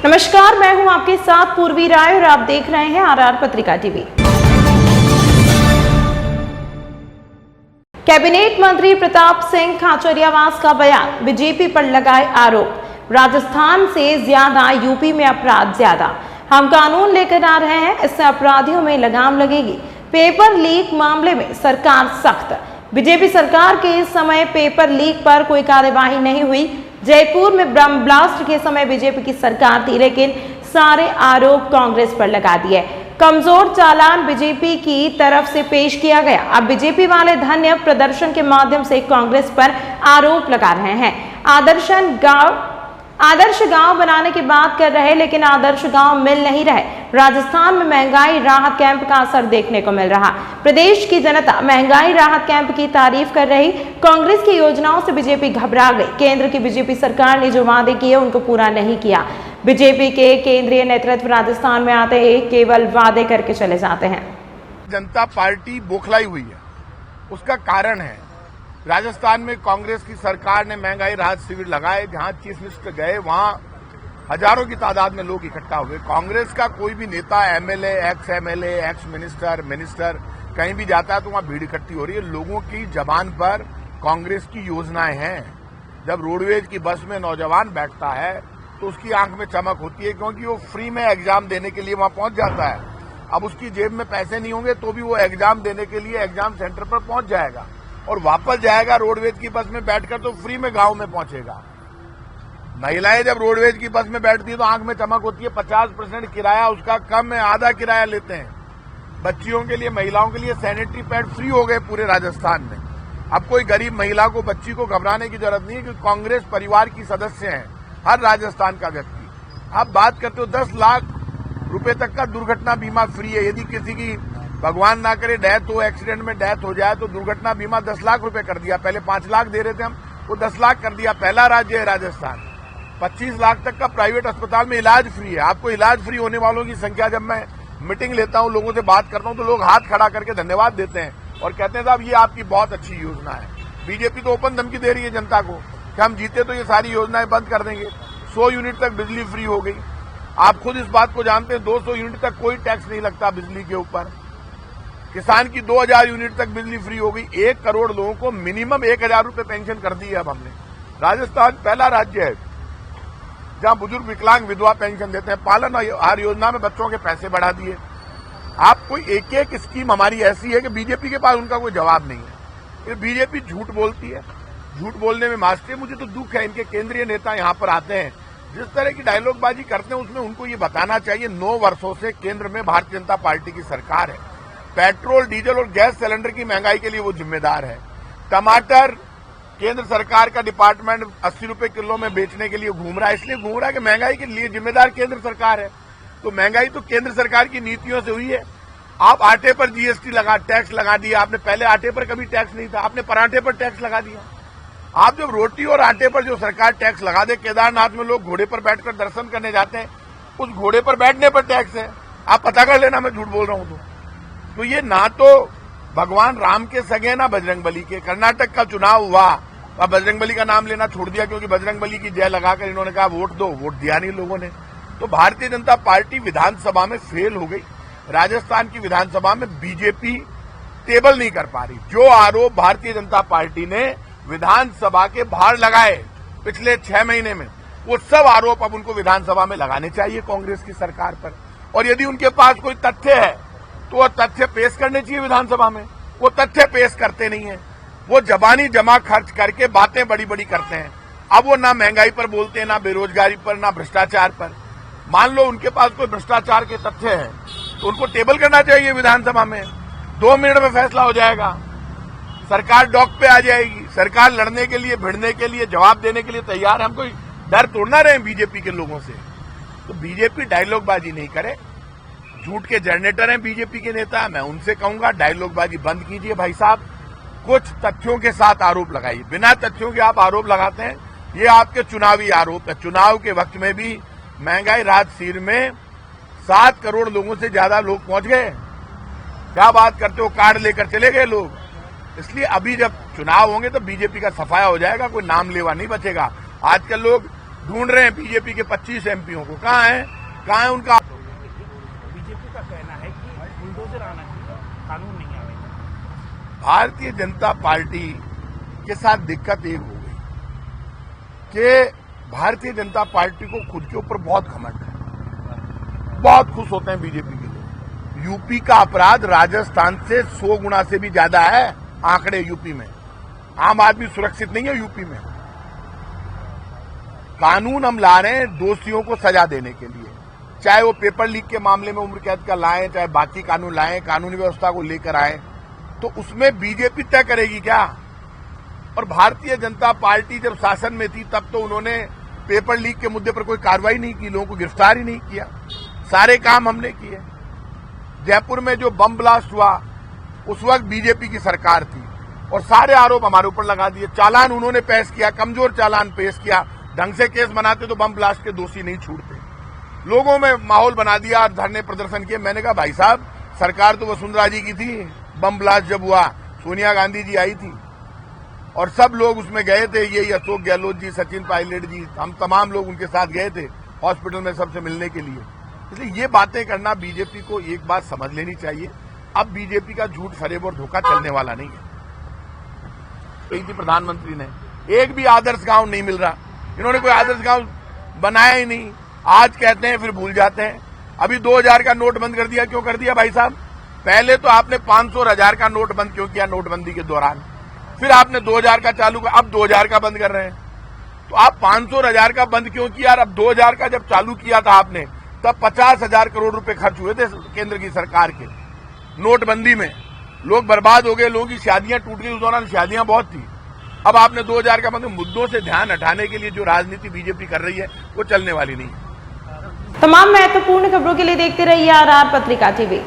नमस्कार, मैं हूं आपके साथ पूर्वी राय और आप देख रहे हैं आरआर पत्रिका टीवी। कैबिनेट मंत्री प्रताप सिंह खाचरियावास का बयान, बीजेपी पर लगाए आरोप। राजस्थान से ज्यादा यूपी में अपराध ज्यादा, हम कानून लेकर आ रहे हैं, इससे अपराधियों में लगाम लगेगी। पेपर लीक मामले में सरकार सख्त। बीजेपी सरकार के इस समय पेपर लीक पर कोई कार्यवाही नहीं हुई। जयपुर में बम ब्लास्ट के समय बीजेपी की सरकार थी, लेकिन सारे आरोप कांग्रेस पर लगा दिए। कमजोर चालान बीजेपी की तरफ से पेश किया गया। अब बीजेपी वाले धन्य प्रदर्शन के माध्यम से कांग्रेस पर आरोप लगा रहे हैं। आदर्श गांव बनाने की बात कर रहे, लेकिन आदर्श गांव मिल नहीं रहे। राजस्थान में महंगाई राहत कैंप का असर देखने को मिल रहा। प्रदेश की जनता महंगाई राहत कैंप की तारीफ कर रही। कांग्रेस की योजनाओं से बीजेपी घबरा गई। केंद्र की बीजेपी सरकार ने जो वादे किए उनको पूरा नहीं किया। बीजेपी के केंद्रीय नेतृत्व राजस्थान में आते ही केवल वादे करके चले जाते हैं। जनता पार्टी बौखलाई हुई है, उसका कारण है राजस्थान में कांग्रेस की सरकार ने महंगाई राहत शिविर लगाए। जहां चीफ मिनिस्टर गए वहां हजारों की तादाद में लोग इकट्ठा हुए। कांग्रेस का कोई भी नेता, एमएलए, एक्स मिनिस्टर कहीं भी जाता है तो वहां भीड़ इकट्ठी हो रही है। लोगों की जबान पर कांग्रेस की योजनाएं हैं। जब रोडवेज की बस में नौजवान बैठता है तो उसकी आंख में चमक होती है, क्योंकि वो फ्री में एग्जाम देने के लिए वहां पहुंच जाता है। अब उसकी जेब में पैसे नहीं होंगे तो भी वो एग्जाम देने के लिए एग्जाम सेंटर पर पहुंच जाएगा और वापस जाएगा रोडवेज की बस में बैठकर, तो फ्री में गांव में पहुंचेगा। महिलाएं जब रोडवेज की बस में बैठती है तो आंख में चमक होती है। 50% किराया उसका कम है, आधा किराया लेते हैं। बच्चियों के लिए, महिलाओं के लिए सैनिटरी पैड फ्री हो गए पूरे राजस्थान में। अब कोई गरीब महिला को, बच्ची को घबराने की जरूरत नहीं है, क्योंकि कांग्रेस परिवार की सदस्य हैं हर राजस्थान का व्यक्ति। आप बात करते हो 10 लाख रुपए तक का दुर्घटना बीमा फ्री है। यदि किसी की भगवान ना करे डेथ हो, एक्सीडेंट में डेथ हो जाए तो दुर्घटना बीमा 10 लाख रुपए कर दिया। पहले 5 लाख दे रहे थे हम, वो 10 लाख कर दिया। पहला राज्य है राजस्थान। 25 लाख तक का प्राइवेट अस्पताल में इलाज फ्री है। आपको इलाज फ्री होने वालों की संख्या, जब मैं मीटिंग लेता हूं, लोगों से बात करता हूं, तो लोग हाथ खड़ा करके धन्यवाद देते हैं और कहते हैं साहब ये आपकी बहुत अच्छी योजना है। बीजेपी तो ओपन धमकी दे रही है जनता को कि हम जीते तो ये सारी योजनाएं बंद कर देंगे। 100 यूनिट तक बिजली फ्री हो गई। आप खुद इस बात को जानते हैं, 200 यूनिट तक कोई टैक्स नहीं लगता बिजली के ऊपर। किसान की 2000 यूनिट तक बिजली फ्री हो गई। 1 करोड़ लोगों को मिनिमम 1000 रुपए पेंशन कर दी है अब हमने। राजस्थान पहला राज्य है जहां बुजुर्ग, विकलांग, विधवा पेंशन देते हैं। पालन आहार योजना में बच्चों के पैसे बढ़ा दिए। आप कोई एक स्कीम हमारी ऐसी है कि बीजेपी के पास उनका कोई जवाब नहीं है। ये बीजेपी झूठ बोलती है, झूठ बोलने में मास्टर है। मुझे तो दुख है, इनके केंद्रीय नेता यहां पर आते हैं, जिस तरह की डायलॉगबाजी करते हैं उसमें उनको ये बताना चाहिए 9 वर्षों से केंद्र में भारतीय जनता पार्टी की सरकार है। पेट्रोल, डीजल और गैस सिलेंडर की महंगाई के लिए वो जिम्मेदार है। टमाटर केंद्र सरकार का डिपार्टमेंट 80 रुपए किलो में बेचने के लिए घूम रहा है। इसलिए घूम रहा है कि महंगाई के लिए जिम्मेदार केंद्र सरकार है। तो महंगाई तो केंद्र सरकार की नीतियों से हुई है। आप आटे पर जीएसटी टैक्स लगा दिया आपने। पहले आटे पर कभी टैक्स नहीं था, आपने पराठे पर टैक्स लगा दिया। आप जब रोटी और आटे पर जो सरकार टैक्स लगा दे, केदारनाथ में लोग घोड़े पर बैठकर दर्शन करने जाते हैं, उस घोड़े पर बैठने पर टैक्स है। आप पता कर लेना, मैं झूठ बोल रहा हूं तो ये ना तो भगवान राम के सगे ना बजरंगबली के। कर्नाटक का चुनाव हुआ, अब बजरंगबली का नाम लेना छोड़ दिया, क्योंकि बजरंगबली की जय लगाकर इन्होंने कहा वोट दो, वोट दिया नहीं लोगों ने। तो भारतीय जनता पार्टी विधानसभा में फेल हो गई। राजस्थान की विधानसभा में बीजेपी टेबल नहीं कर पा रही। जो आरोप भारतीय जनता पार्टी ने विधानसभा के बाहर लगाए पिछले 6 महीने में, वो सब आरोप अब उनको विधानसभा में लगाने चाहिए कांग्रेस की सरकार पर। और यदि उनके पास कोई तथ्य है तो वो तथ्य पेश करने चाहिए विधानसभा में। वो तथ्य पेश करते नहीं है। वो जबानी जमा खर्च करके बातें बड़ी बड़ी करते हैं। अब वो ना महंगाई पर बोलते हैं, ना बेरोजगारी पर, ना भ्रष्टाचार पर। मान लो उनके पास कोई भ्रष्टाचार के तथ्य है तो उनको टेबल करना चाहिए विधानसभा में। 2 मिनट में फैसला हो जाएगा, सरकार डॉक पे आ जाएगी। सरकार लड़ने के लिए, भिड़ने के लिए, जवाब देने के लिए तैयार है। हम कोई डर तोड़ना रहे बीजेपी के लोगों से। तो बीजेपी डायलॉगबाजी नहीं करे। झूठ के जनरेटर हैं बीजेपी के नेता। मैं उनसे कहूंगा डायलॉगबाजी बंद कीजिए भाई साहब, कुछ तथ्यों के साथ आरोप लगाइए। बिना तथ्यों के आप आरोप लगाते हैं, ये आपके चुनावी आरोप है। चुनाव के वक्त में भी महंगाई राहत शिविर में 7 करोड़ लोगों से ज्यादा लोग पहुंच गए। क्या बात करते हो, कार्ड लेकर चले गए लोग। इसलिए अभी जब चुनाव होंगे तो बीजेपी का सफाया हो जाएगा, कोई नाम लेवा नहीं बचेगा। आजकल लोग ढूंढ रहे हैं बीजेपी के 25 एमपीओं को। कहाँ है उनका? बीजेपी का कहना है कि बुलडोजर आना चाहिए, कानून नहीं आएगा। भारतीय जनता पार्टी के साथ दिक्कत एक हो गई कि भारतीय जनता पार्टी को खुद के ऊपर बहुत घमंड है, बहुत खुश होते हैं बीजेपी के लोग। यूपी का अपराध राजस्थान से 100 गुना से भी ज्यादा है आंकड़े यूपी में। आम आदमी सुरक्षित नहीं है यूपी में। कानून हम ला रहे हैं दोषियों को सजा देने के लिए, चाहे वो पेपर लीक के मामले में उम्र कैद का लाएं, चाहे बाकी कानून लाएं, कानूनी व्यवस्था को लेकर आए, तो उसमें बीजेपी तय करेगी क्या? और भारतीय जनता पार्टी जब शासन में थी तब तो उन्होंने पेपर लीक के मुद्दे पर कोई कार्रवाई नहीं की, लोगों को गिरफ्तार ही नहीं किया। सारे काम हमने किए। जयपुर में जो बम ब्लास्ट हुआ उस वक्त बीजेपी की सरकार थी और सारे आरोप हमारे ऊपर लगा दिए। चालान उन्होंने पेश किया, कमजोर चालान पेश किया। ढंग से केस बनाते तो बम ब्लास्ट के दोषी नहीं छूटते। लोगों में माहौल बना दिया और धरने प्रदर्शन किए। मैंने कहा भाई साहब, सरकार तो वसुंधरा जी की थी। बम ब्लास्ट जब हुआ सोनिया गांधी जी आई थी और सब लोग उसमें गए थे। यही अशोक गहलोत जी, सचिन पायलट जी, हम तमाम लोग उनके साथ गए थे हॉस्पिटल में सबसे मिलने के लिए। इसलिए ये बातें करना बीजेपी को एक बात समझ लेनी चाहिए, अब बीजेपी का झूठ फरेब और धोखा चलने वाला नहीं है। कही थी प्रधानमंत्री ने, एक भी आदर्श गांव नहीं मिल रहा। इन्होंने कोई आदर्श गांव बनाया ही नहीं। आज कहते हैं फिर भूल जाते हैं। अभी 2000 का नोट बंद कर दिया। क्यों कर दिया भाई साहब? पहले तो आपने 500 और 1000 का नोट बंद क्यों किया नोटबंदी के दौरान? फिर आपने 2000 का चालू किया, अब 2000 का बंद कर रहे हैं। तो आप 500 और 1000 का बंद क्यों किया? अब 2000 का जब चालू किया था आपने, तब 50,000 करोड़ रुपए खर्च हुए थे केंद्र की सरकार के नोटबंदी में। लोग बर्बाद हो गए, लोगों की शादियां टूट गई। उस दौरान शादियां बहुत थी। अब आपने 2000 का बंद। मुद्दों से ध्यान हटाने के लिए जो राजनीति बीजेपी कर रही है वो चलने वाली नहीं है। तमाम महत्वपूर्ण खबरों के लिए देखते रहिए RR पत्रिका TV।